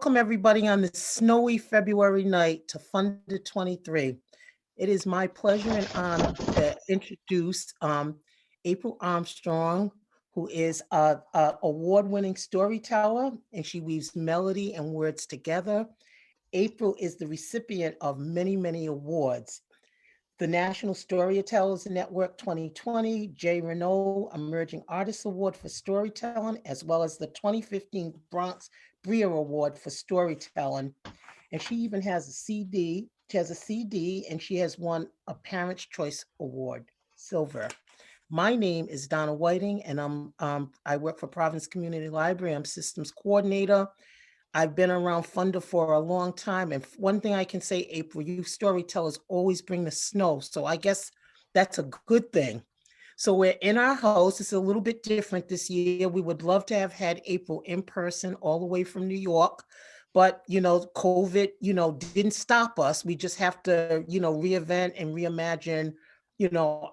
welcome everybody on this snowy February night to FUNDA 23. It is my pleasure and honor to introduce April Armstrong, who is a award-winning storyteller, and she weaves melody and words together. April is the recipient of many, many awards. The National Storytellers Network 2020, J. Renault Emerging Artist Award for Storytelling, as well as the 2015 Bronx Brier Award for Storytelling. And she even has a CD. She has a CD and she has won a Parents' Choice Award, Silver. My name is Donna Whiting, and I work for Providence Community Library. I'm systems coordinator. I've been around FUNDA for a long time. And one thing I can say, April, you storytellers always bring the snow. So I guess that's a good thing. So we're in our house. It's a little bit different this year. We would love to have had April in person all the way from New York. But, COVID, didn't stop us. We just have to, reinvent and reimagine,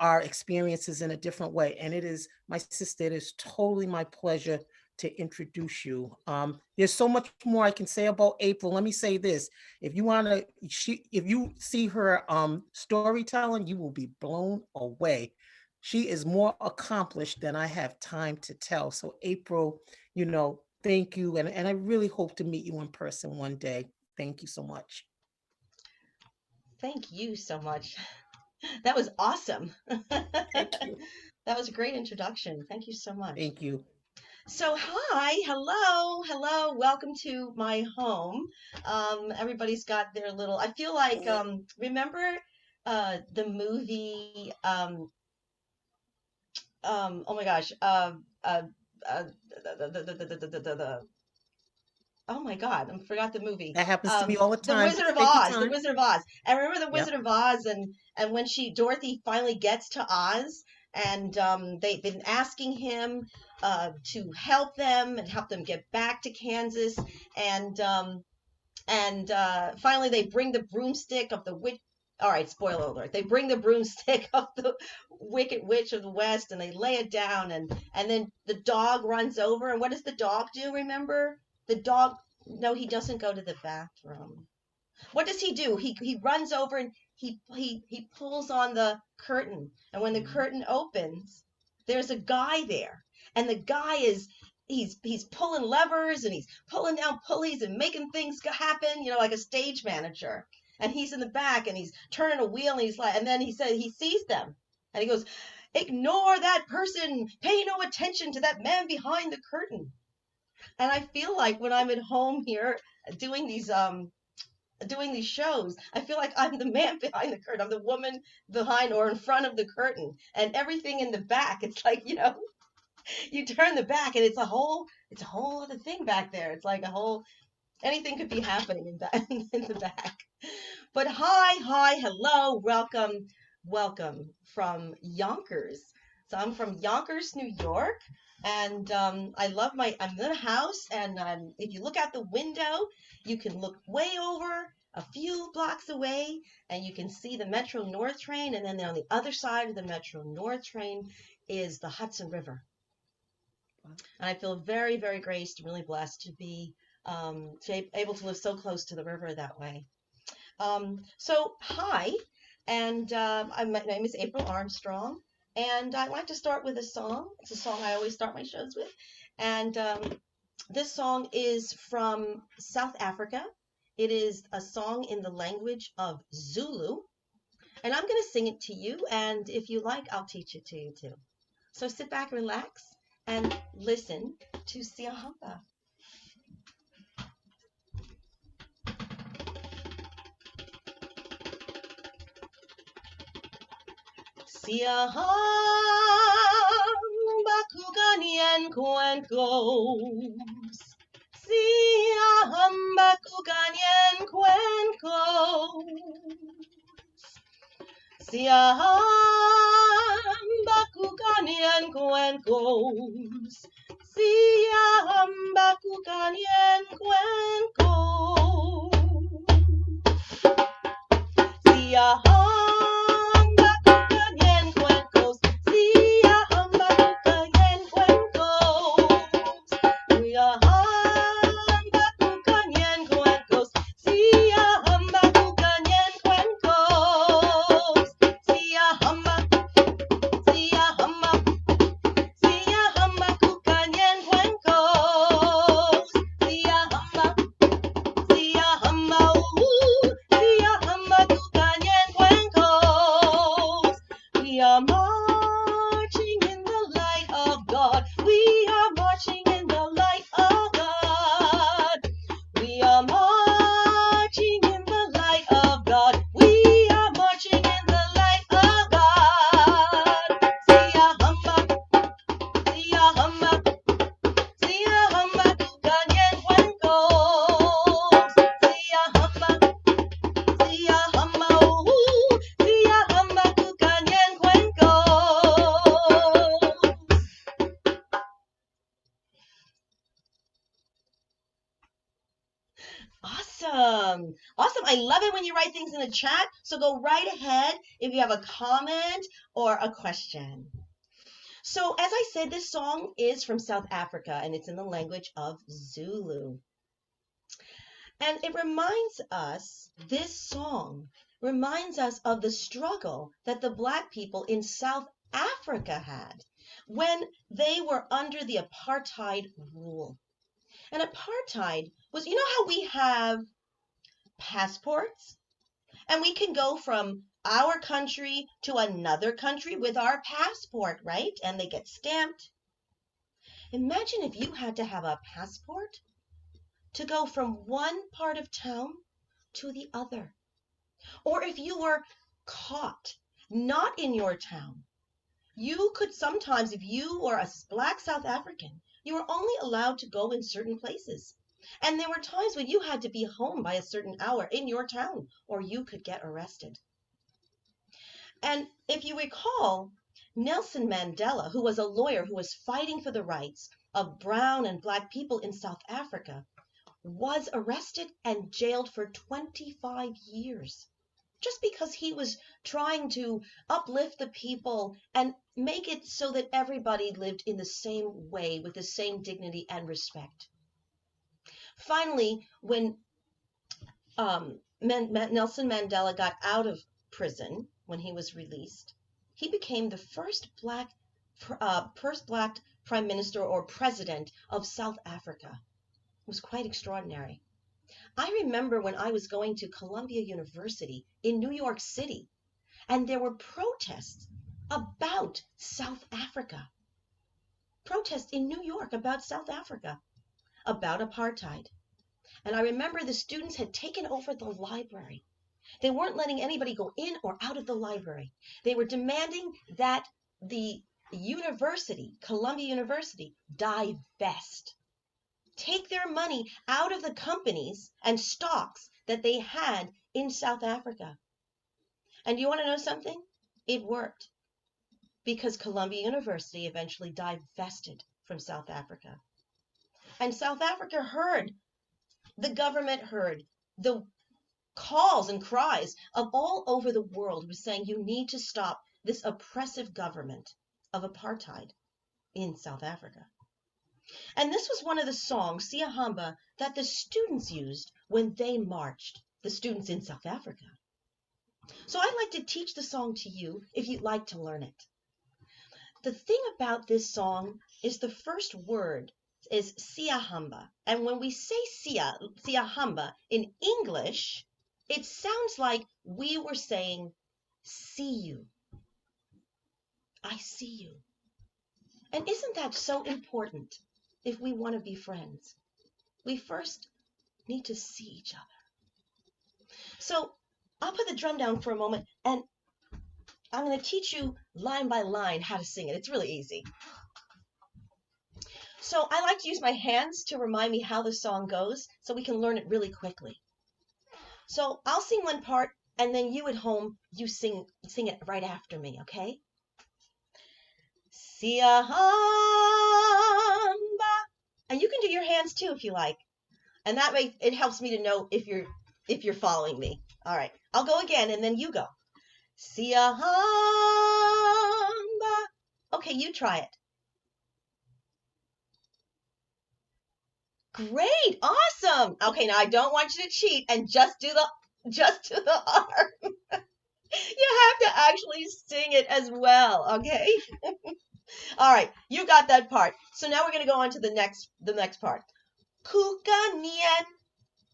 our experiences in a different way. And it is, my sister, it is totally my pleasure to introduce you. There's so much more I can say about April. Let me say this: if you see her storytelling, you will be blown away. She is more accomplished than I have time to tell. So April, thank you, and I really hope to meet you in person one day. Thank you so much. Thank you so much. That was awesome. Thank you. That was a great introduction. Thank you so much. Thank you. So, hi, hello, welcome to my home. Everybody's got their little, I feel like, remember the movie, oh my gosh, oh my God, I forgot the movie. That happens to me all the The time. Wizard of Take your Oz, The time. Wizard of Oz. I remember The Wizard Yep. of Oz, and when Dorothy finally gets to Oz, and they've been asking him to help them and help them get back to Kansas, and finally they bring the broomstick of the witch. All right, spoiler alert. They bring the broomstick of the Wicked Witch of the West, and they lay it down, and then the dog runs over, and what does the dog do? Remember? The dog, no, he doesn't go to the bathroom. What does he do? He runs over and he pulls on the curtain. And when the curtain opens, there's a guy there. And the guy is he's pulling levers and he's pulling down pulleys and making things happen, like a stage manager. And he's in the back and he's turning a wheel and and then he said he sees them. And he goes, "Ignore that person. Pay no attention to that man behind the curtain." And I feel like when I'm at home here doing these shows, I feel like I'm the man behind the curtain. I'm the woman behind or in front of the curtain, and everything in the back. It's like, you turn the back and it's a whole other thing back there. It's like anything could be happening in the back. But hi, hello, welcome from Yonkers. So I'm from Yonkers, New York. And I'm in a house, and if you look out the window, you can look way over a few blocks away, and you can see the Metro North train, and then on the other side of the Metro North train is the Hudson River. And I feel very, very graced and really blessed to be able to live so close to the river that way. So hi, and my name is April Armstrong. And I'd like to start with a song. It's a song I always start my shows with. And this song is from South Africa. It is a song in the language of Zulu. And I'm going to sing it to you. And if you like, I'll teach it to you too. So sit back, relax, and listen to Siyahamba. Siyahamba kuganyan kwenkos. Siyahamba kuganyan kwenkos. Siyahamba kuganyan kwenkos. Siyahamba kuganyan kwenkos. Siyahamba Awesome. Awesome. I love it when you write things in the chat. So go right ahead if you have a comment or a question. So as I said, this song is from South Africa and it's in the language of Zulu. And it reminds us, this song reminds us of the struggle that the Black people in South Africa had when they were under the apartheid rule. And apartheid was, you know how we have passports and we can go from our country to another country with our passport, right? And they get stamped. Imagine if you had to have a passport to go from one part of town to the other. Or if you were caught not in your town, you could sometimes, if you were a Black South African, you were only allowed to go in certain places. And there were times when you had to be home by a certain hour in your town, or you could get arrested. And if you recall, Nelson Mandela, who was a lawyer who was fighting for the rights of brown and Black people in South Africa, was arrested and jailed for 25 years just because he was trying to uplift the people and make it so that everybody lived in the same way with the same dignity and respect. Finally, when Nelson Mandela got out of prison, when he was released, he became the first black prime minister or president of South Africa. It was quite extraordinary. I remember when I was going to Columbia University in New York City, and there were protests about South Africa. Protests in New York about South Africa, about apartheid. And I remember the students had taken over the library. They weren't letting anybody go in or out of the library. They were demanding that the university, Columbia University, divest. Take their money out of the companies and stocks that they had in South Africa. And you want to know something? It worked, because Columbia University eventually divested from South Africa. And South Africa heard, the government heard the calls and cries of all over the world who were saying you need to stop this oppressive government of apartheid in South Africa. And this was one of the songs, Siyahamba, that the students used when they marched, the students in South Africa. So I'd like to teach the song to you if you'd like to learn it. The thing about this song is the first word is Siyahamba. And when we say Siyahamba in English, it sounds like we were saying, see you. I see you. And isn't that so important? If we want to be friends, we first need to see each other. So I'll put the drum down for a moment and I'm going to teach you line by line how to sing it. It's really easy. So I like to use my hands to remind me how the song goes so we can learn it really quickly. So I'll sing one part and then you at home, you sing it right after me, okay? Siyahamba. And you can do your hands too if you like. And that way it helps me to know if you're following me. All right. I'll go again and then you go. Siyahamba. Okay, you try it. Great. Awesome. Okay, now I don't want you to cheat and just do the arm. You have to actually sing it as well, okay? All right, you got that part. So now we're going to go on to the next part. Kukanien.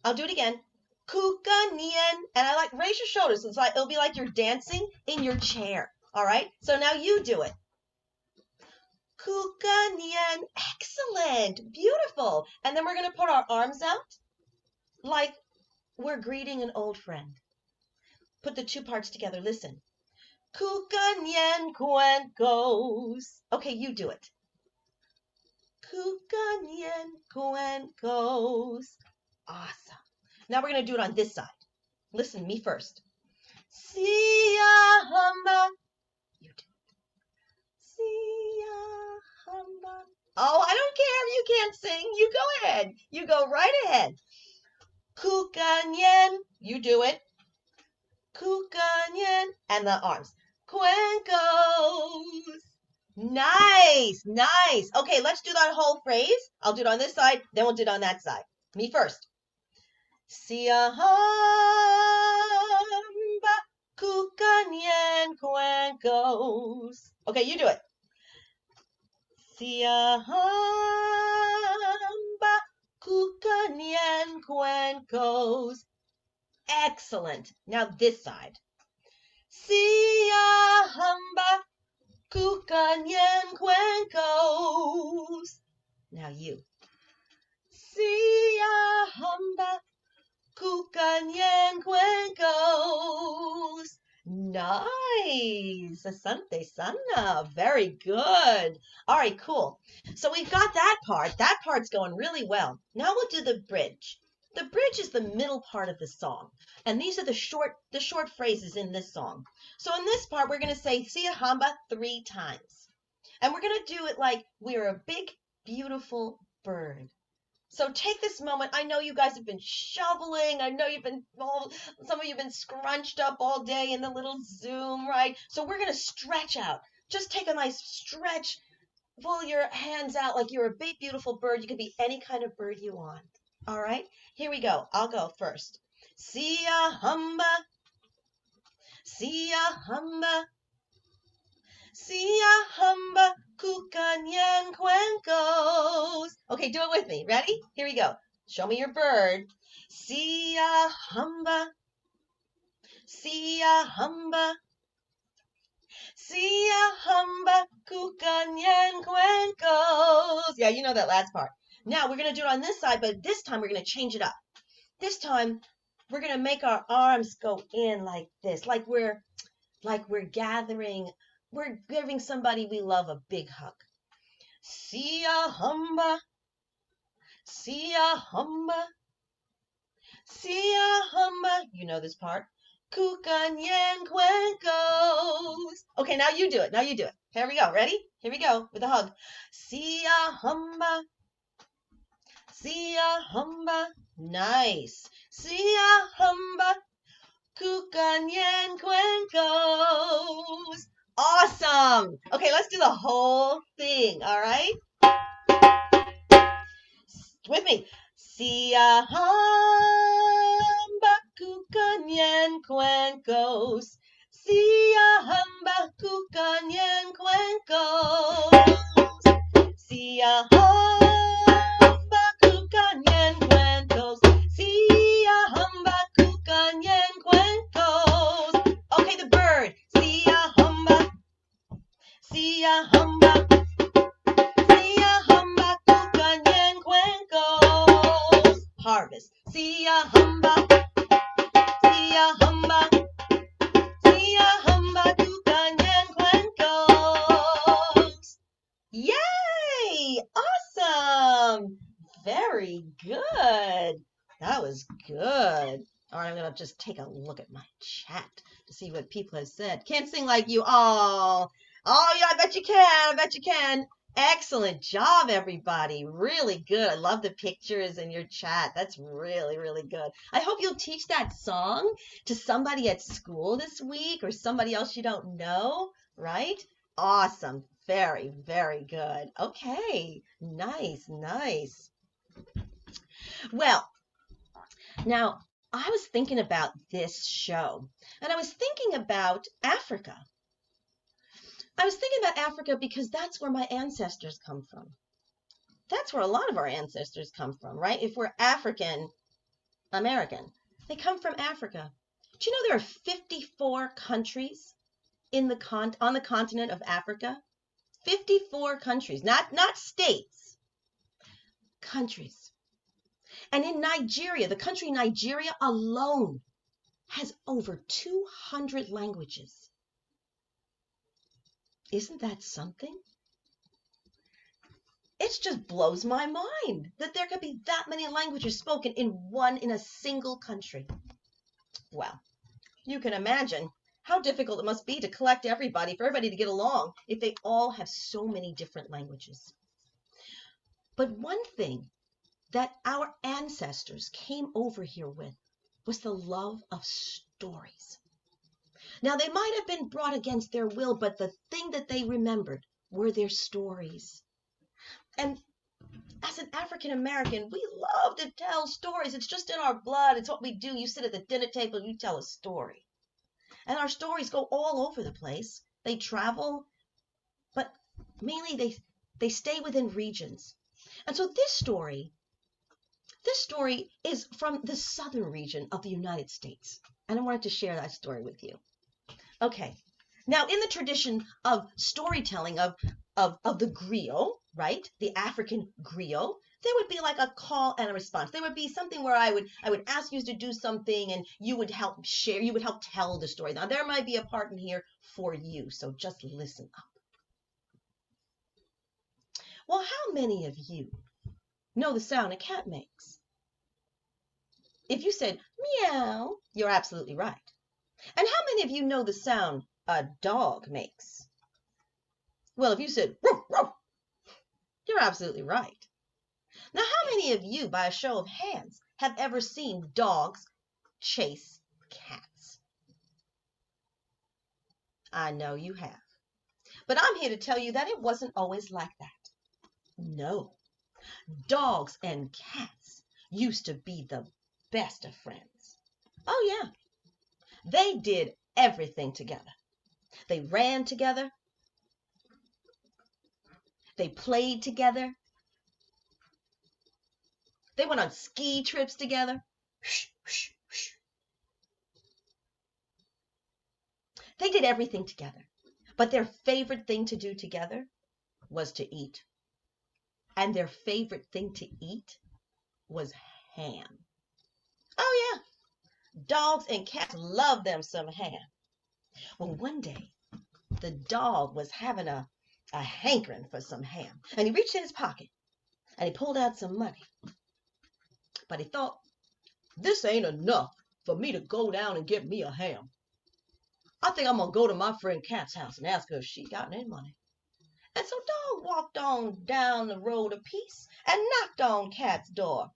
I'll do it again. Kukanien. And I like, raise your shoulders. It'll be like you're dancing in your chair. All right? So now you do it. Kukanien. Excellent. Beautiful. And then we're going to put our arms out like we're greeting an old friend. Put the two parts together. Listen. Kukanien cuencos. Okay, you do it. Kukanien cuencos. Awesome. Now we're going to do it on this side. Listen, me first. Siyahamba. You do it. Siyahamba. Oh, I don't care if you can't sing. You go ahead. You go right ahead. Kukanyen. You do it. Kukanyen. And the arms. Cuencos. Nice, nice. Okay, let's do that whole phrase. I'll do it on this side, then we'll do it on that side. Me first. Siahamba kukanyen cuencos. Okay, you do it. Siahamba kukanyen cuencos. Excellent. Now this side. Siahamba kukanyen cuencos. Now you. Siahamba kukanyen cuencos. Nice. Asante sana. Very good. All right, cool. So we've got that part. That part's going really well. Now we'll do the bridge. The bridge is the middle part of the song. And these are the short phrases in this song. So in this part, we're going to say Siahamba 3 times. And we're going to do it like we're a big, beautiful bird. So take this moment. I know you guys have been shoveling. I know some of you have been scrunched up all day in the little Zoom, right? So we're going to stretch out. Just take a nice stretch. Pull your hands out like you're a big, beautiful bird. You can be any kind of bird you want. All right? Here we go. I'll go first. Siahamba. Siahamba. Siahamba kukanyen cuencos. Okay, do it with me. Ready? Here we go. Show me your bird. Siahamba. Siahamba. Siahamba kukanyen cuencos. Yeah, you know that last part. Now we're going to do it on this side, but this time we're going to change it up. This time we're going to make our arms go in like this, like we're gathering. We're giving somebody we love a big hug. Siahamba, siahamba, siahamba. You know this part. Kukanyen cuencos. Okay, now you do it. Now you do it. Here we go. Ready? Here we go with a hug. Siahamba, siahamba. Nice. Siahamba, kukanyen cuencos. Awesome. Okay, let's do the whole thing, all right? With me. Siahamba kukanyen cuencos. Siahamba kukanyen cuencos. Siahamba kukanyen cuencos. Siahamba kukanyen cuencos. Okay, the bird. Siahamba. Siahamba. Siahamba kukanyen cuencos. Harvest. Siahamba. Siahamba. Siahamba kukanyen cuencos. Yay! Awesome! Very good. That was good. All right, I'm going to just take a look at my chat to see what people have said. Can't sing like you. Oh, yeah, I bet you can. I bet you can. Excellent job, everybody. Really good. I love the pictures in your chat. That's really, really good. I hope you'll teach that song to somebody at school this week or somebody else you don't know, right? Awesome. Very, very good. Okay. Nice, nice. Well, now I was thinking about this show, and I was thinking about Africa. I was thinking about Africa because that's where my ancestors come from. That's where a lot of our ancestors come from, right? If we're African American, they come from Africa. Do you know there are 54 countries on the continent of Africa? 54 countries, not states, countries. And in Nigeria, the country Nigeria alone has over 200 languages. Isn't that something? It just blows my mind that there could be that many languages spoken in a single country. Well, you can imagine how difficult it must be to collect everybody, for everybody to get along, if they all have so many different languages. But one thing that our ancestors came over here with was the love of stories. Now, they might have been brought against their will, but the thing that they remembered were their stories. And as an African American, we love to tell stories. It's just in our blood. It's what we do. You sit at the dinner table, you tell a story. And our stories go all over the place. They travel, but mainly they stay within regions. And so this story is from the southern region of the United States. And I wanted to share that story with you. Okay. Now, in the tradition of storytelling of the griot, right? The African griot, there would be like a call and a response. There would be something where I would ask you to do something and you would help share, you would help tell the story. Now, there might be a part in here for you, so just listen up. Well, how many of you know the sound a cat makes? If you said meow, you're absolutely right. And how many of you know the sound a dog makes? Well, if you said woof, woof, you're absolutely right. Now, how many of you, by a show of hands, have ever seen dogs chase cats? I know you have. But I'm here to tell you that it wasn't always like that. No. Dogs and cats used to be the best of friends. Oh, yeah. They did everything together. They ran together. They played together. They went on ski trips together. They did everything together. But their favorite thing to do together was to eat. And their favorite thing to eat was ham. Oh, yeah. Dogs and cats love them some ham. Well, one day, the dog was having a hankering for some ham. And he reached in his pocket and he pulled out some money. But he thought, this ain't enough for me to go down and get me a ham. I think I'm going to go to my friend Cat's house and ask her if she got any money. And so Dog walked on down the road a piece and knocked on Cat's door.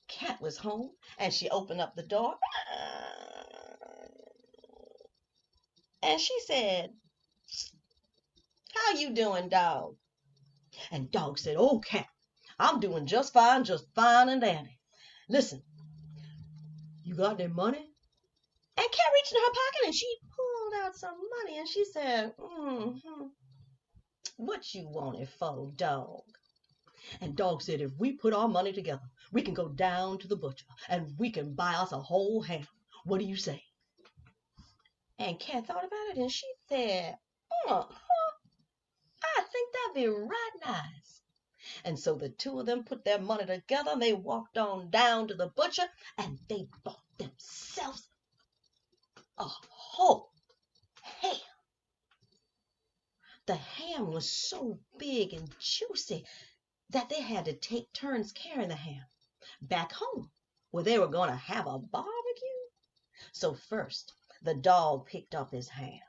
Cat was home and she opened up the door. And she said, how you doing, Dog? And Dog said, oh, Cat, I'm doing just fine and dandy. Listen, you got any money? And Cat reached in her pocket and she pulled out some money and she said, what you want it for, Dog? And Dog said, if we put our money together, we can go down to the butcher and we can buy us a whole ham. What do you say? And Cat thought about it and she said, I think that'd be right nice. And so the two of them put their money together and they walked on down to the butcher and they bought themselves a whole ham. The ham was so big and juicy that they had to take turns carrying the ham back home where they were going to have a barbecue. So first, the dog picked up his ham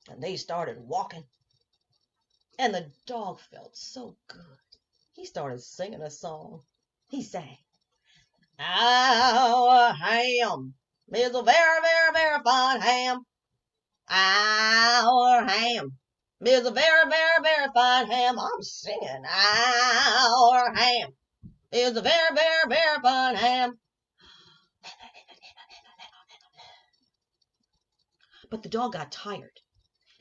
and they started walking. And the dog felt so good. He started singing a song. He sang, our ham is a very, very, very fine ham. Our ham is a very, very, very fine ham. I'm singing, our ham is a very, very, very fine ham. But the dog got tired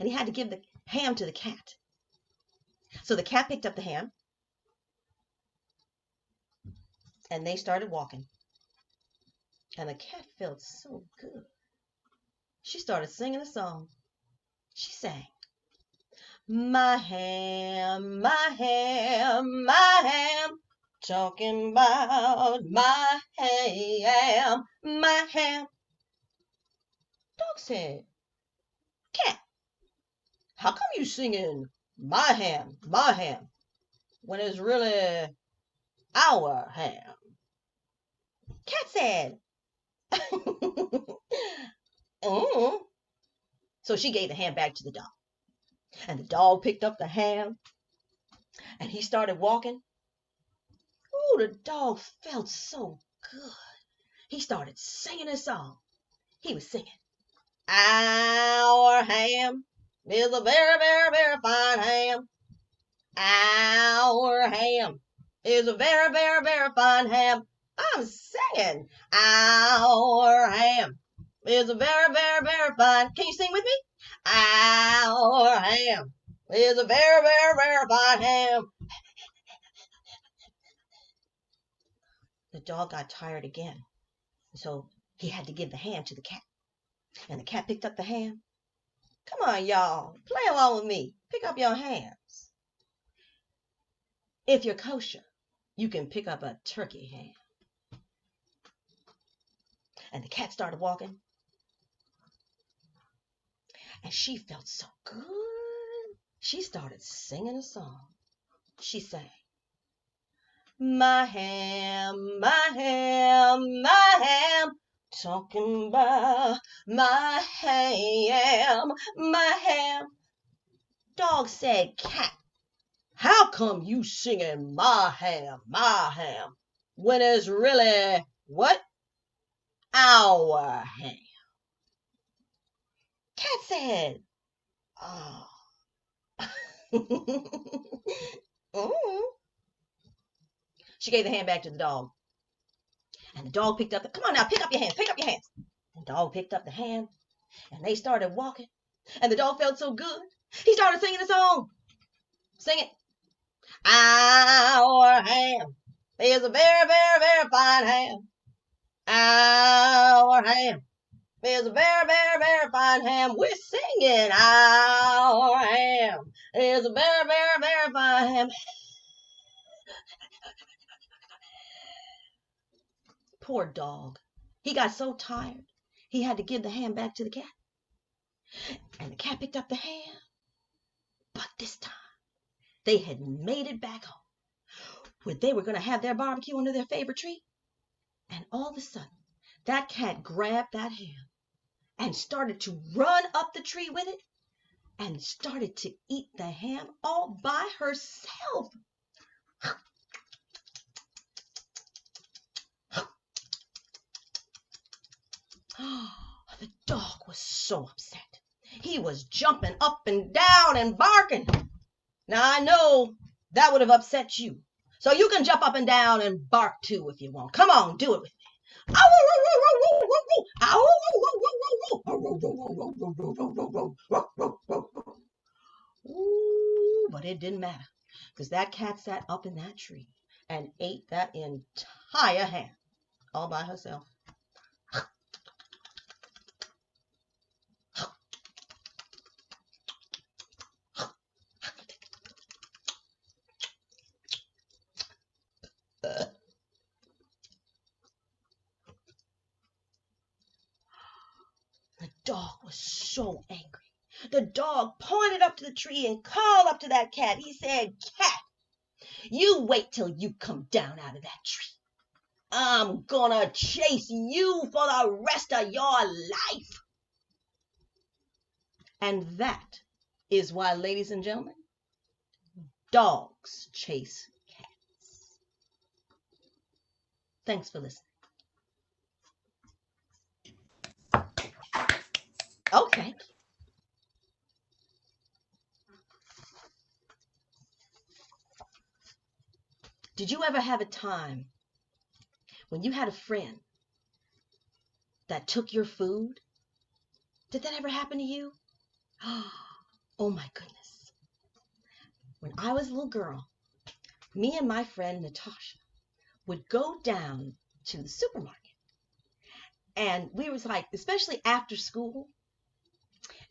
and he had to give the ham to the cat. So the cat picked up the ham and they started walking. And the cat felt so good. She started singing a song. She sang, my ham, my ham, my ham, talking about my ham, my ham. Dog said, Cat, how come you singing my ham, when it's really our ham? Cat said, So she gave the ham back to the dog. And the dog picked up the ham and he started walking. Ooh, the dog felt so good. He started singing a song. He was singing, "Our ham is a very, very, very fine ham. Our ham is a very, very, very fine ham." I'm singing, "Our ham is a very, very, very fine." Can you sing with me? "Our ham is a very, very, very fine ham." The dog got tired again, so he had to give the ham to the cat. And the cat picked up the ham. Come on, y'all, play along with me. Pick up your hams. If you're kosher, you can pick up a turkey ham. And the cat started walking. And she felt so good. She started singing a song. She sang, "My ham, my ham, my ham. Talking about my ham, my ham." Dog said, "Cat, how come you singing my ham, when it's really what? Our ham." Cat said, "Oh." She gave the hand back to the dog. And the dog picked up come on now, pick up your hands, pick up your hands. The dog picked up the hand, and they started walking. And the dog felt so good. He started singing a song. Sing it. "Our ham is a very, very, very fine ham. Our ham is a very, very, very fine ham." We're singing, "Our ham is a very, very, very fine ham." Poor dog. He got so tired, he had to give the ham back to the cat. And the cat picked up the ham. But this time, they had made it back home, where they were going to have their barbecue under their favorite tree. And all of a sudden, that cat grabbed that ham and started to run up the tree with it and started to eat the ham all by herself. The dog was so upset. He was jumping up and down and barking. Now, I know that would have upset you. So you can jump up and down and bark too if you want. Come on, do it with me. Ooh, but it didn't matter, because that cat sat up in that tree and ate that entire ham all by herself. The dog was so angry. The dog pointed up to the tree and called up to that cat. He said, "Cat, you wait till you come down out of that tree. I'm gonna chase you for the rest of your life." And that is why, ladies and gentlemen, dogs chase cats. Thanks for listening. Okay. Did you ever have a time when you had a friend that took your food? Did that ever happen to you? Oh my goodness. When I was a little girl, me and my friend Natasha would go down to the supermarket. And we was like, especially after school,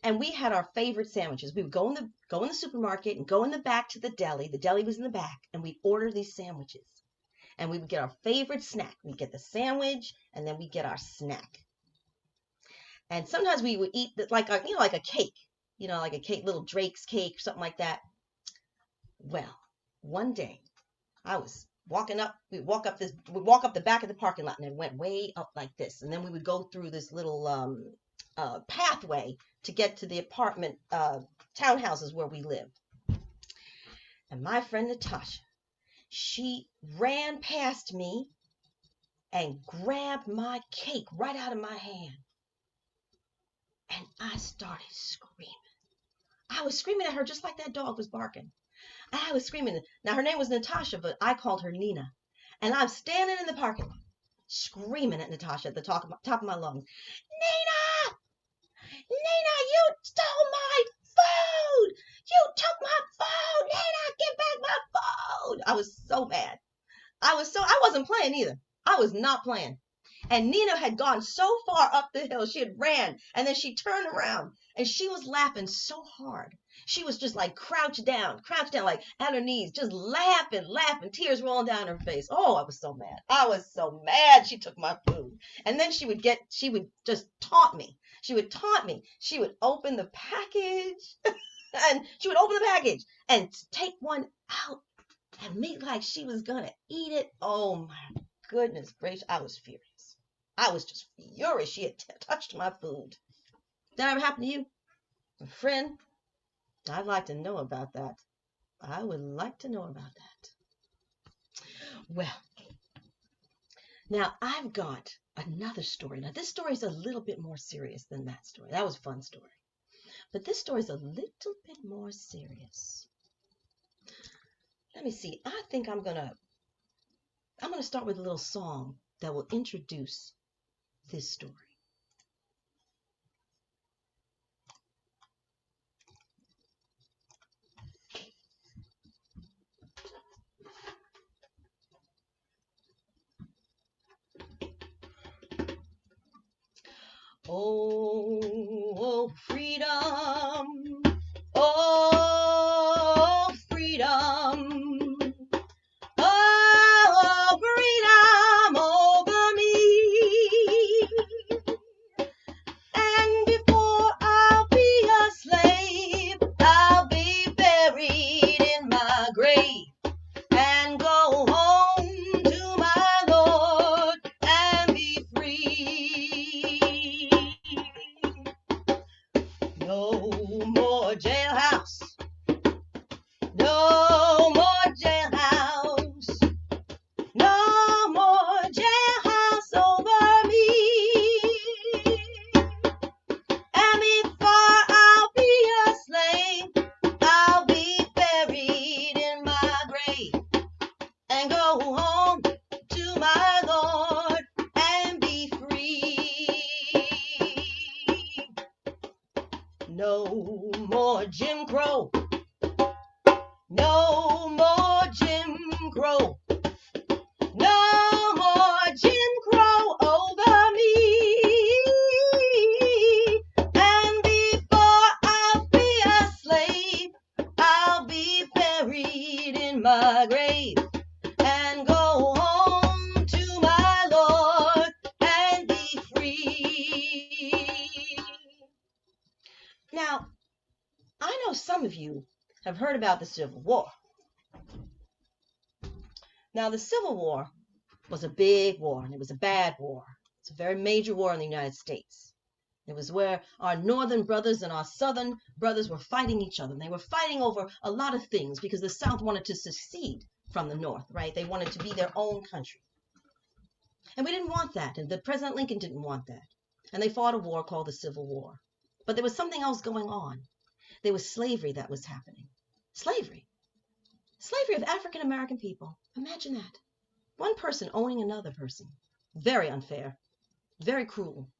and we had our favorite sandwiches. We would go in the supermarket and go in the back to the deli. The deli was in the back, and we'd order these sandwiches. And we would get our favorite snack. We'd get the sandwich, and then we'd get our snack. And sometimes we would eat like a cake, like a cake, little Drake's cake, something like that. Well, one day I was walking up. We'd walk up the back of the parking lot, and it went way up like this. And then we would go through this little pathway to get to the apartment townhouses where we lived. And my friend Natasha, she ran past me and grabbed my cake right out of my hand. And I started screaming. I was screaming at her just like that dog was barking. And I was screaming. Now, her name was Natasha, but I called her Nina. And I'm standing in the parking lot, screaming at Natasha at the top of my lungs. Nina! Nina, you stole my food! You took my food! Nina, get back my food! I was so mad. I wasn't playing either. I was not playing. And Nina had gone so far up the hill, she had ran, and then she turned around, and she was laughing so hard. She was just like crouched down, like at her knees, just laughing, tears rolling down her face. Oh, I was so mad. I was so mad she took my food. And then she would just taunt me. She would taunt me. She would open the package, and she would open the package and take one out and make like she was gonna eat it. Oh my goodness gracious, I was furious. I was just furious she had touched my food. Did that ever happen to you? A friend? I'd like to know about that. I would like to know about that. Well, now I've got another story. Now this story is a little bit more serious than that story. That was a fun story. But this story is a little bit more serious. Let me see. I think I'm gonna start with a little song that will introduce this story. Oh, freedom. Oh, freedom. Oh, freedom over me. And before I'll be a slave, I'll be buried in my grave and go home to my Lord and be free. No more jailhouse. No more jailhouse. No more jailhouse over me. And before I'll be a slave, I'll be buried in my grave and go home to my Lord and be free. No more Jim Crow. No more Jim Crow. No more Jim Crow over me. And before I'll be a slave, I'll be buried in my grave and go home to my Lord and be free. Now, I know some of you have heard about the Civil War. Now, the Civil War was a big war, and it was a bad war. It's a very major war in the United States. It was where our northern brothers and our southern brothers were fighting each other. And they were fighting over a lot of things because the South wanted to secede from the North, right? They wanted to be their own country. And we didn't want that, and President Lincoln didn't want that. And they fought a war called the Civil War. But there was something else going on. There was slavery that was happening. Slavery. Slavery of African American people. Imagine that. One person owning another person. Very unfair. Very cruel.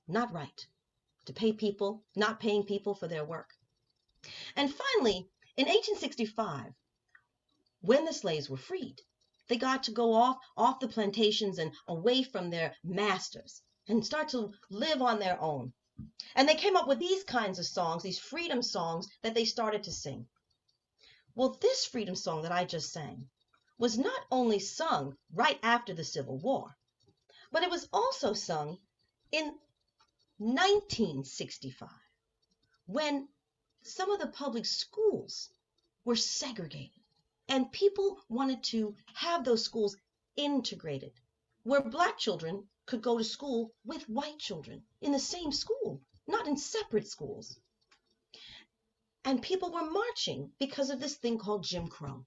Not right. To pay people, not paying people for their work. And finally, in 1865, when the slaves were freed, they got to go off the plantations and away from their masters and start to live on their own. And they came up with these kinds of songs, these freedom songs that they started to sing. Well, this freedom song that I just sang was not only sung right after the Civil War, but it was also sung in 1965, when some of the public schools were segregated and people wanted to have those schools integrated, where black children could go to school with white children in the same school, not in separate schools. And people were marching because of this thing called Jim Crow.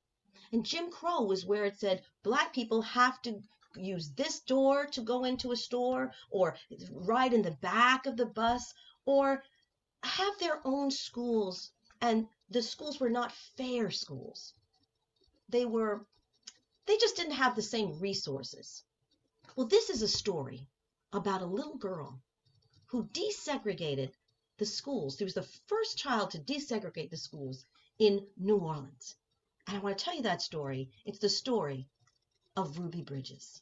And Jim Crow was where it said black people have to use this door to go into a store, or ride in the back of the bus, or have their own schools. And the schools were not fair schools. They just didn't have the same resources. Well, this is a story about a little girl who desegregated the schools. She was the first child to desegregate the schools in New Orleans. And I want to tell you that story. It's the story of Ruby Bridges.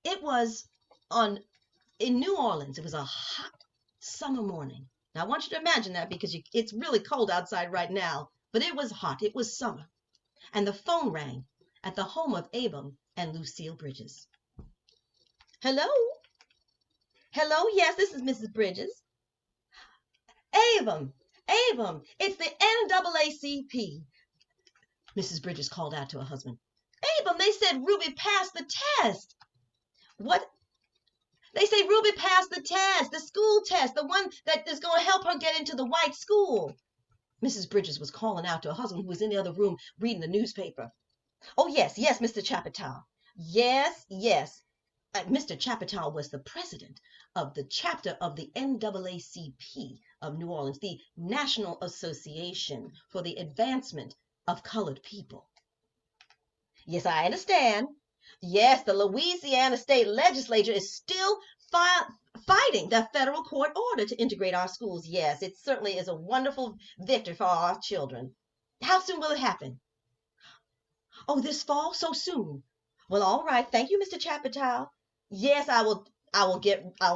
It was in New Orleans. It was a hot summer morning. Now, I want you to imagine that, because it's really cold outside right now, but it was hot. It was summer. And the phone rang at the home of Abram and Lucille Bridges. Hello? Hello? Yes, this is Mrs. Bridges. Abram, it's the NAACP. Mrs. Bridges called out to her husband. Abram, they said Ruby passed the test. What? They say Ruby passed the test, the school test, the one that is going to help her get into the white school. Mrs. Bridges was calling out to her husband, who was in the other room reading the newspaper. Oh, yes, Mr. Chapter. Yes. Mr. Chapter was the president of the chapter of the NAACP of New Orleans, the National Association for the Advancement of Colored People. Yes, I understand. Yes, the Louisiana State Legislature is still fighting the federal court order to integrate our schools. Yes, it certainly is a wonderful victory for our children. How soon will it happen? Oh, this fall? So soon? Well, all right. Thank you, Mr. Chapter. Yes, I will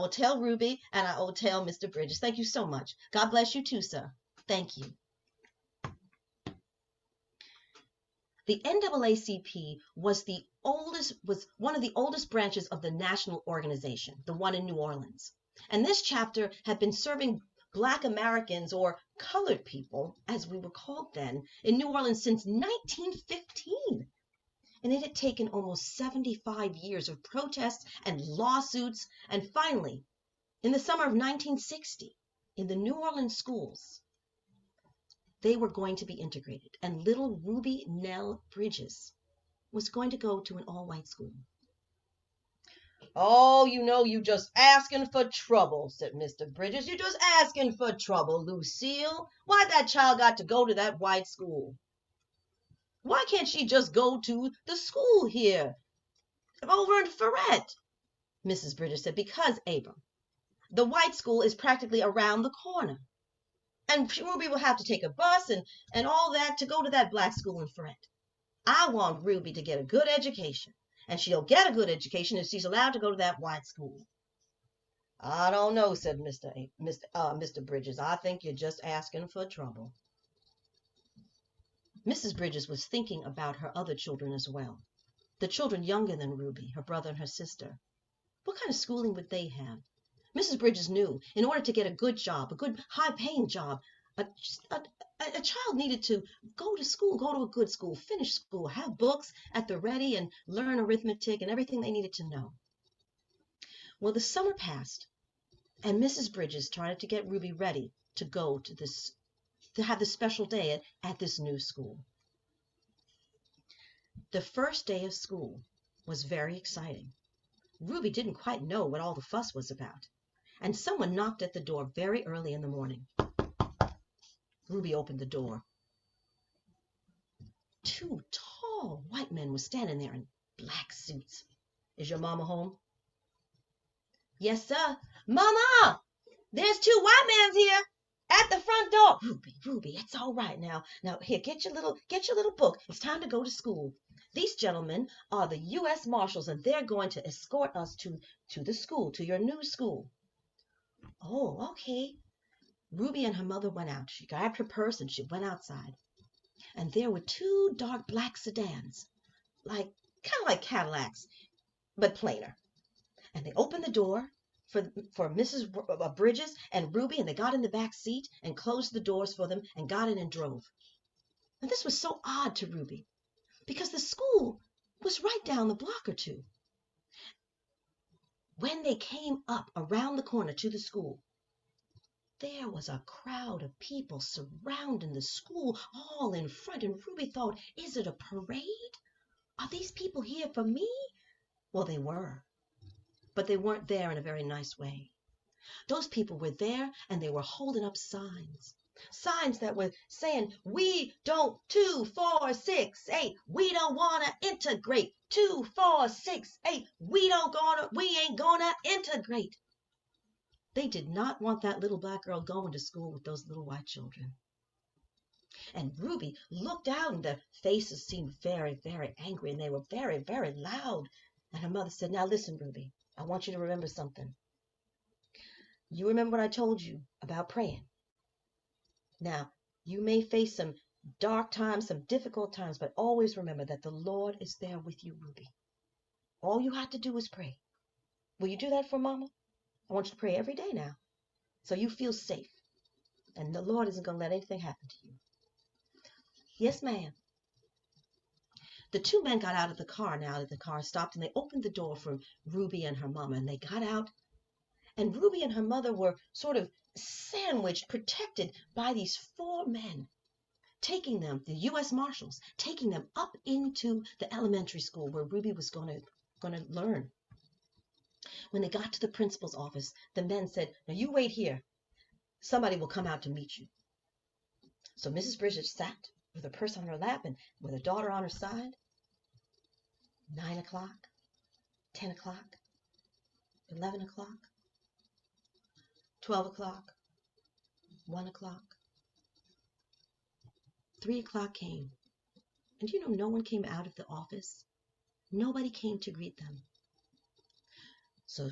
tell Ruby, and I will tell Mr. Bridges. Thank you so much. God bless you too, sir. Thank you. The NAACP was one of the oldest branches of the national organization, the one in New Orleans. And this chapter had been serving Black Americans, or colored people, as we were called then, in New Orleans since 1915. And it had taken almost 75 years of protests and lawsuits. And finally, in the summer of 1960, in the New Orleans schools, they were going to be integrated. And little Ruby Nell Bridges was going to go to an all-white school. Oh, you just asking for trouble, said Mr. Bridges. You just asking for trouble, Lucille. Why that child got to go to that white school? Why can't she just go to the school here, over in Ferret? Mrs. Bridges said, because, Abram, the white school is practically around the corner. And Ruby will have to take a bus and all that to go to that black school in Ferret. I want Ruby to get a good education, and she'll get a good education if she's allowed to go to that white school. I don't know, said Mr. Bridges. I think you're just asking for trouble. Mrs. Bridges was thinking about her other children as well. The children younger than Ruby, her brother and her sister. What kind of schooling would they have? Mrs. Bridges knew in order to get a good job, a good high-paying job, a child needed to go to school, go to a good school, finish school, have books at the ready, and learn arithmetic and everything they needed to know. Well, the summer passed, and Mrs. Bridges started to get Ruby ready to go to have this special day at this new school. The first day of school was very exciting. Ruby didn't quite know what all the fuss was about, and someone knocked at the door very early in the morning. Ruby opened the door. Two tall white men were standing there in black suits. Is your mama home? Yes, sir. Mama, there's two white men here at the front door. Ruby, it's all right now. Now, here, get your little book. It's time to go to school. These gentlemen are the U.S. Marshals, and they're going to escort us to the school, to your new school. Oh, okay. Ruby and her mother went out. She grabbed her purse and she went outside. And there were two dark black sedans, kind of like Cadillacs, but plainer. And they opened the door for Mrs. Bridges and Ruby, and they got in the back seat and closed the doors for them and got in and drove. And this was so odd to Ruby, because the school was right down the block or two. When they came up around the corner to the school, there was a crowd of people surrounding the school, all in front, and Ruby thought, is it a parade? Are these people here for me? Well, they were, but they weren't there in a very nice way. Those people were there, and they were holding up signs. Signs that were saying, we don't, 2, 4, 6, 8, we don't want to integrate. 2, 4, 6, 8, we ain't gonna integrate. They did not want that little black girl going to school with those little white children. And Ruby looked out, and their faces seemed very, very angry, and they were very, very loud. And her mother said, now listen, Ruby, I want you to remember something. You remember what I told you about praying. Now, you may face some dark times, some difficult times, but always remember that the Lord is there with you, Ruby. All you have to do is pray. Will you do that for Mama? I want you to pray every day now, so you feel safe, and the Lord isn't going to let anything happen to you. Yes, ma'am. The two men got out of the car now that the car stopped, and they opened the door for Ruby and her mama, and they got out, and Ruby and her mother were sort of sandwiched, protected by these 4 men, taking them, the U.S. Marshals, taking them up into the elementary school where Ruby was going to learn. When they got to the principal's office, the men said, now you wait here. Somebody will come out to meet you. So Mrs. Bridges sat with her purse on her lap and with her daughter on her side. 9 o'clock, 10 o'clock, 11 o'clock, 12 o'clock, 1 o'clock, 3 o'clock came. And you know, no one came out of the office. Nobody came to greet them. So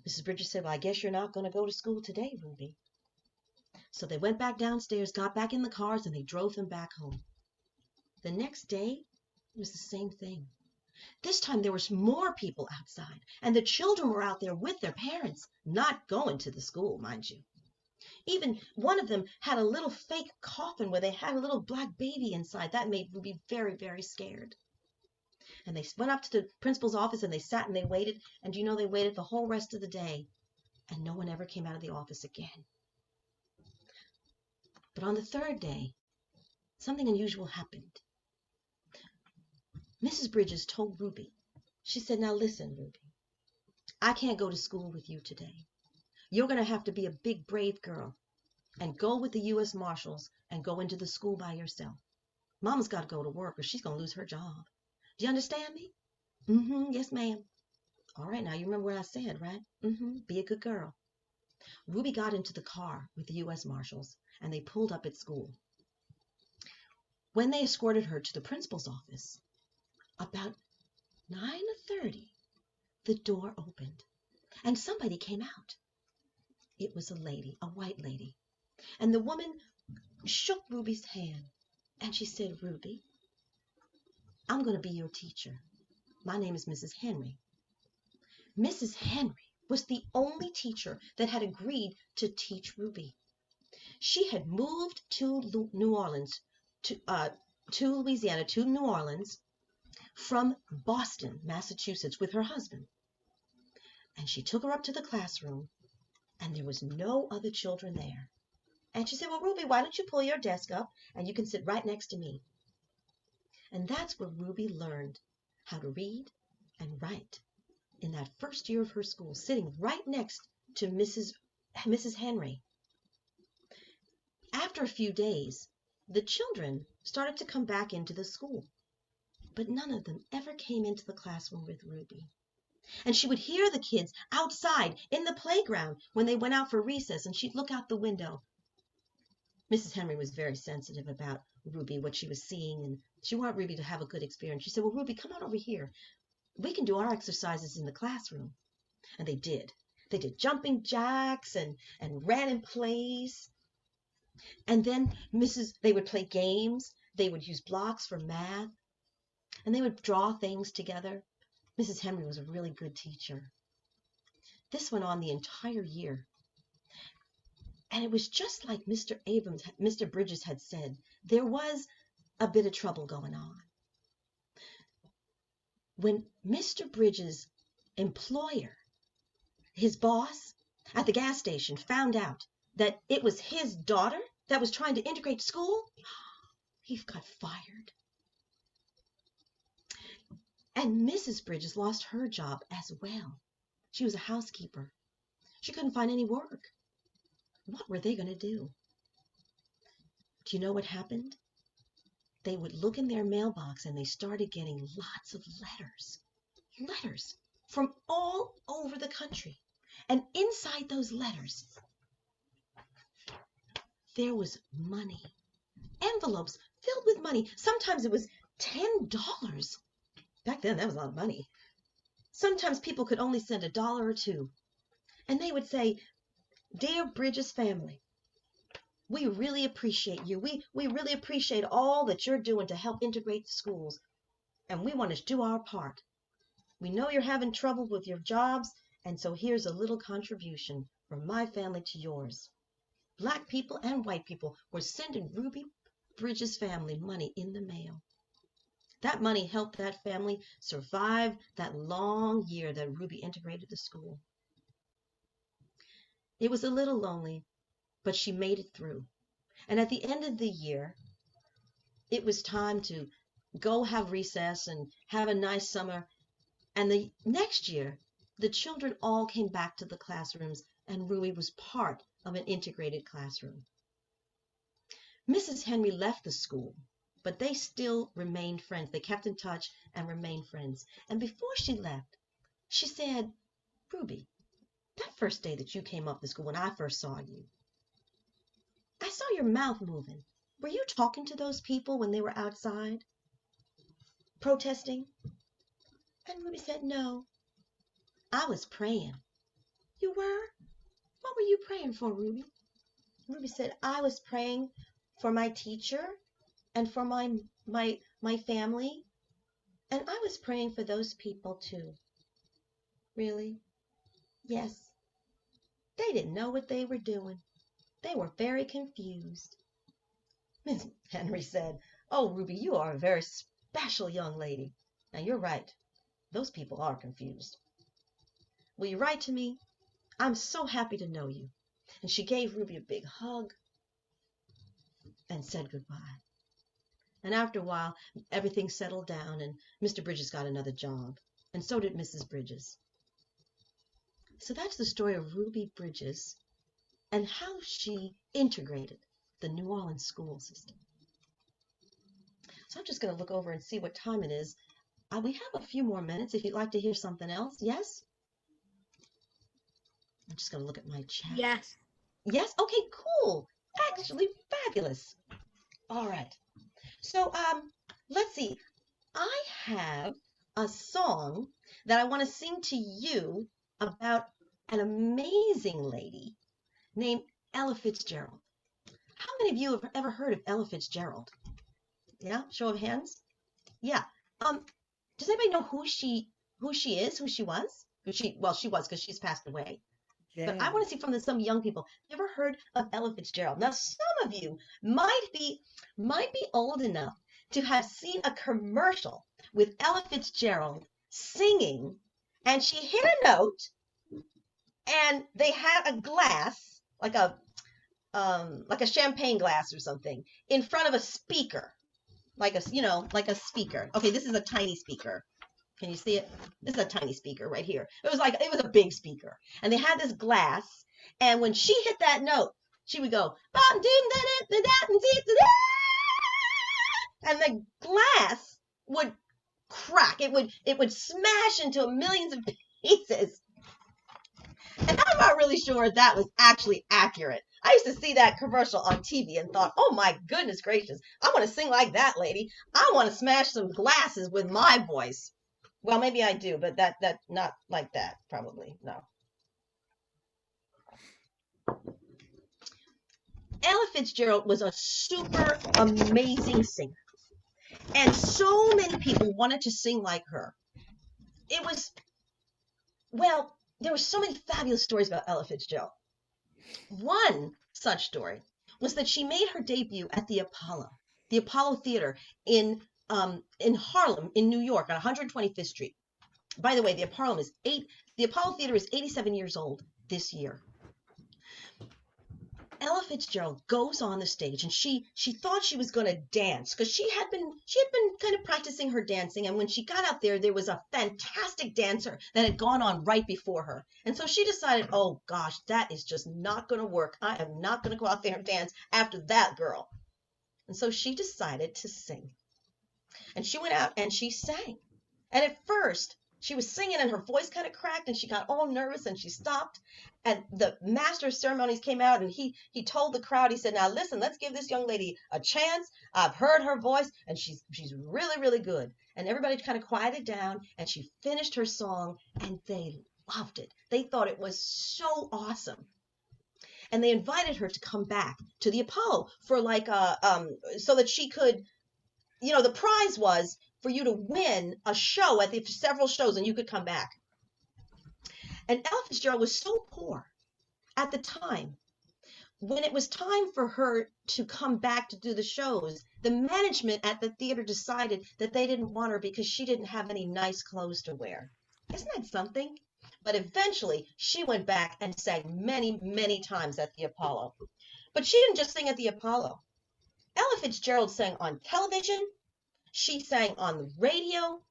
Mrs. Bridges said, well, I guess you're not going to go to school today, Ruby. So they went back downstairs, got back in the cars, and they drove them back home. The next day, it was the same thing. This time there was more people outside, and the children were out there with their parents, not going to the school, mind you. Even one of them had a little fake coffin where they had a little black baby inside. That made Ruby very, very scared. And they went up to the principal's office, and they sat and they waited, and you know, they waited the whole rest of the day, and no one ever came out of the office again. But on the 3rd day, something unusual happened. Mrs. Bridges told Ruby, she said, now listen, Ruby, I can't go to school with you today. You're going to have to be a big, brave girl and go with the U.S. Marshals and go into the school by yourself. Mama's got to go to work or she's going to lose her job. Do you understand me? Yes, ma'am. All right, now you remember what I said, right? Be a good girl. Ruby got into the car with the U.S. Marshals, and they pulled up at school. When they escorted her to the principal's office, about 9:30, the door opened, and somebody came out. It was a lady, a white lady, and the woman shook Ruby's hand, and she said, Ruby, I'm going to be your teacher. My name is Mrs. Henry. Mrs. Henry was the only teacher that had agreed to teach Ruby. She had moved to New Orleans, to Louisiana, to New Orleans, from Boston, Massachusetts, with her husband. And she took her up to the classroom, and there was no other children there. And she said, well, Ruby, why don't you pull your desk up, and you can sit right next to me. And that's where Ruby learned how to read and write in that first year of her school, sitting right next to Mrs. Henry. After a few days, the children started to come back into the school, but none of them ever came into the classroom with Ruby. And she would hear the kids outside in the playground when they went out for recess, and she'd look out the window. Mrs. Henry was very sensitive about Ruby, what she was seeing, and she wanted Ruby to have a good experience. She said, well, Ruby, come on over here. We can do our exercises in the classroom. And they did. They did jumping jacks and ran in place. And then they would play games. They would use blocks for math. And they would draw things together. Mrs. Henry was a really good teacher. This went on the entire year. And it was just like Mr. Bridges had said. There was a bit of trouble going on. When Mr. Bridges' employer, his boss at the gas station, found out that it was his daughter that was trying to integrate school, he got fired. And Mrs. Bridges lost her job as well. She was a housekeeper. She couldn't find any work. What were they going to do? Do you know what happened? They would look in their mailbox and they started getting lots of letters from all over the country. And inside those letters, there was money, envelopes filled with money. Sometimes it was $10. Back then, that was a lot of money. Sometimes people could only send $1 or $2. And they would say, "Dear Bridges family, we really appreciate you. We really appreciate all that you're doing to help integrate the schools. And we want to do our part. We know you're having trouble with your jobs, and so here's a little contribution from my family to yours." Black people and white people were sending Ruby Bridges' family money in the mail. That money helped that family survive that long year that Ruby integrated the school. It was a little lonely, but she made it through. And at the end of the year, it was time to go have recess and have a nice summer. And the next year, the children all came back to the classrooms, and Ruby was part of an integrated classroom. Mrs. Henry left the school, but they still remained friends. They kept in touch and remained friends. And before she left, she said, "Ruby, that first day that you came up to school when I first saw you, I saw your mouth moving. Were you talking to those people when they were outside protesting?" And Ruby said, "No, I was praying." "You were? What were you praying for, Ruby?" Ruby said, "I was praying for my teacher and for my family, and I was praying for those people too." "Really?" "Yes. They didn't know what they were doing. They were very confused." Miss Henry said, "Oh, Ruby, you are a very special young lady. Now, you're right. Those people are confused. Will you write to me? I'm so happy to know you." And she gave Ruby a big hug and said goodbye. And after a while, everything settled down, and Mr. Bridges got another job, and so did Mrs. Bridges. So that's the story of Ruby Bridges and how she integrated the New Orleans school system. So I'm just going to look over and see what time it is. We have a few more minutes if you'd like to hear something else. Yes? I'm just going to look at my chat. Yes. Yes? Okay, cool. Actually, fabulous. All right. So let's see. I have a song that I want to sing to you about an amazing lady named Ella Fitzgerald. How many of you have ever heard of Ella Fitzgerald? Yeah, show of hands. Yeah. Does anybody know who she is, who she was? She was because she's passed away. But I want to see from some young people. Ever heard of Ella Fitzgerald? Now, some of you might be old enough to have seen a commercial with Ella Fitzgerald singing, and she hit a note, and they had a glass, like a champagne glass or something, in front of a speaker, like a speaker. Okay, this is a tiny speaker. Can you see it? This is a tiny speaker right here. It was a big speaker. And they had this glass, and when she hit that note, she would go, and the glass would crack. It would smash into millions of pieces. And I'm not really sure if that was actually accurate. I used to see that commercial on TV and thought, oh my goodness gracious, I want to sing like that lady. I want to smash some glasses with my voice. Well, maybe I do, but that not like that, probably, no. Ella Fitzgerald was a super amazing singer, and so many people wanted to sing like her. There were so many fabulous stories about Ella Fitzgerald. One such story was that she made her debut at the Apollo Theater in Harlem, in New York, on 125th Street. By the way, the Apollo Theater is 87 years old this year. Ella Fitzgerald goes on the stage, and she thought she was going to dance because she had been kind of practicing her dancing, and when she got out there was a fantastic dancer that had gone on right before her. And so she decided, oh gosh, that is just not going to work. I am not going to go out there and dance after that girl. And so she decided to sing. And she went out and she sang. And at first, she was singing and her voice kind of cracked and she got all nervous and she stopped. And the master of ceremonies came out and he told the crowd, he said, now listen, let's give this young lady a chance. I've heard her voice and she's really, really good. And everybody kind of quieted down and she finished her song and they loved it. They thought it was so awesome. And they invited her to come back to the Apollo for like so that she could, the prize was for you to win a show at the several shows and you could come back. And Ella Fitzgerald was so poor at the time. When it was time for her to come back to do the shows, the management at the theater decided that they didn't want her because she didn't have any nice clothes to wear. Isn't that something? But eventually she went back and sang many, many times at the Apollo. But she didn't just sing at the Apollo. Ella Fitzgerald sang on television. She sang on the radio.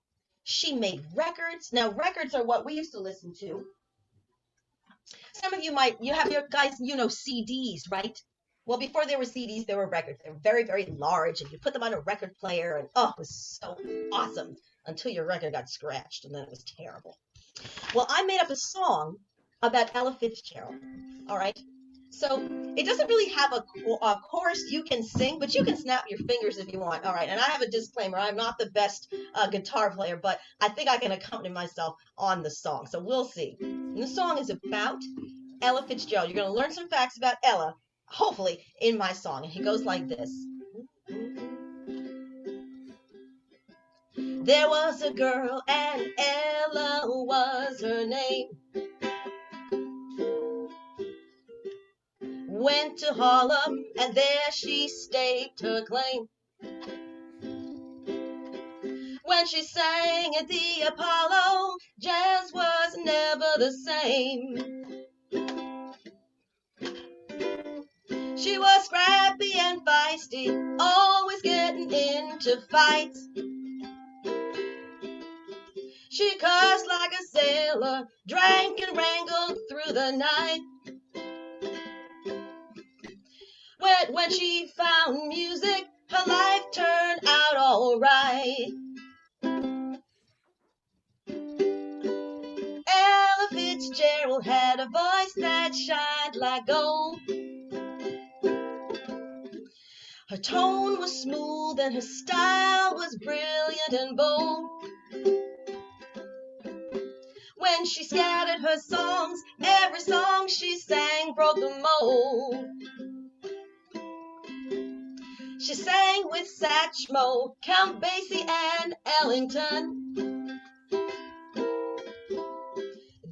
She made records. Now, records are what we used to listen to. Some of you have your guys, CDs, right? Well, before there were CDs, there were records. They were very, very large, and you put them on a record player, and it was so awesome until your record got scratched, and then it was terrible. Well, I made up a song about Ella Fitzgerald, all right? So it doesn't really have a chorus you can sing, but you can snap your fingers if you want. All right, and I have a disclaimer. I'm not the best guitar player, but I think I can accompany myself on the song. So we'll see. And the song is about Ella Fitzgerald. You're going to learn some facts about Ella, hopefully, in my song. And he goes like this. There was a girl, and Ella was her name. Went to Harlem, and there she staked her claim. When she sang at the Apollo, jazz was never the same. She was scrappy and feisty, always getting into fights. She cursed like a sailor, drank and wrangled through the night. When she found music, her life turned out all right. Ella Fitzgerald had a voice that shined like gold. Her tone was smooth and her style was brilliant and bold. When she scattered her songs, every song she sang broke the mold. She sang with Satchmo, Count Basie, and Ellington.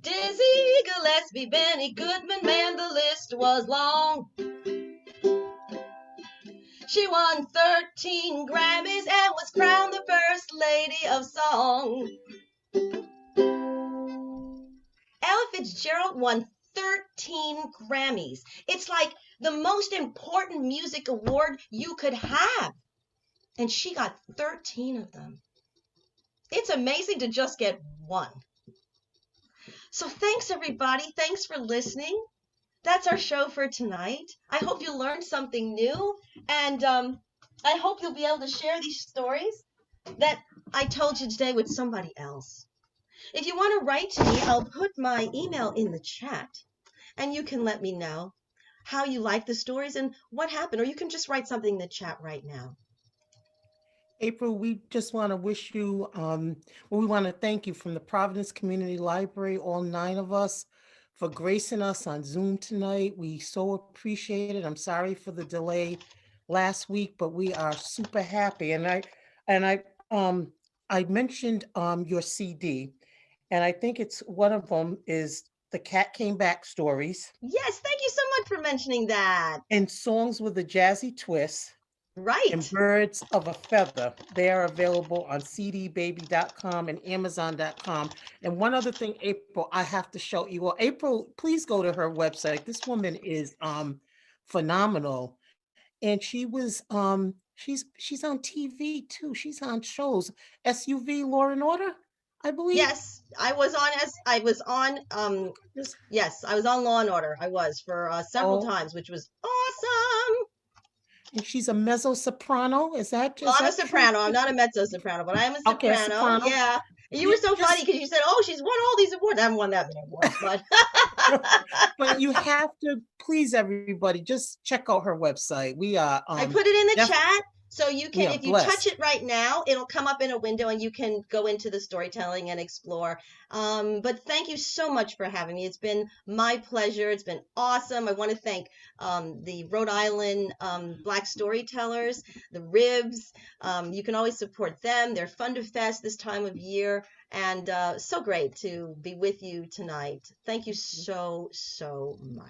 Dizzy Gillespie, Benny Goodman, man, the list was long. She won 13 Grammys and was crowned the First Lady of Song. Ella Fitzgerald won 13 Grammys. It's like the most important music award you could have. And she got 13 of them. It's amazing to just get one. So thanks, everybody. Thanks for listening. That's our show for tonight. I hope you learned something new. And I hope you'll be able to share these stories that I told you today with somebody else. If you want to write to me, I'll put my email in the chat. And you can let me know how you like the stories and what happened. Or you can just write something in the chat right now. April, we just want to wish you, we want to thank you from the Providence Community Library, all 9 of us, for gracing us on Zoom tonight. We so appreciate it. I'm sorry for the delay last week, but we are super happy. And I mentioned your CD, and I think it's one of them is The Cat Came Back Stories. Yes, thank you so much for mentioning that. And Songs with a Jazzy Twist. Right. And Birds of a Feather. They are available on cdbaby.com and amazon.com. And one other thing, April, I have to show you. Well, April, please go to her website. This woman is phenomenal. And she's on TV too. She's on shows. SUV Law and Order, I believe. Yes, I was on Yes. yes, I was on Law and Order. I was for several Oh, times, which was awesome. and she's a mezzo soprano. Well, Is I'm a that true? soprano. I'm not a mezzo soprano, but I am a Okay, a soprano. soprano. Yeah. And you were so funny Just because you said, "Oh, she's won all these awards." I haven't won that many awards, but but you have to please everybody. Just check out her website. I put it in the Def, chat. So you we can, are if you touch blessed. it right now, it'll come up in a window and you can go into the storytelling and explore. But thank you so much for having me. It's been my pleasure. It's been awesome. I want to thank the Rhode Island Black Storytellers, the Ribs. You can always support them. They're FUNDA Fest this time of year. And so great to be with you tonight. Thank you so, so much.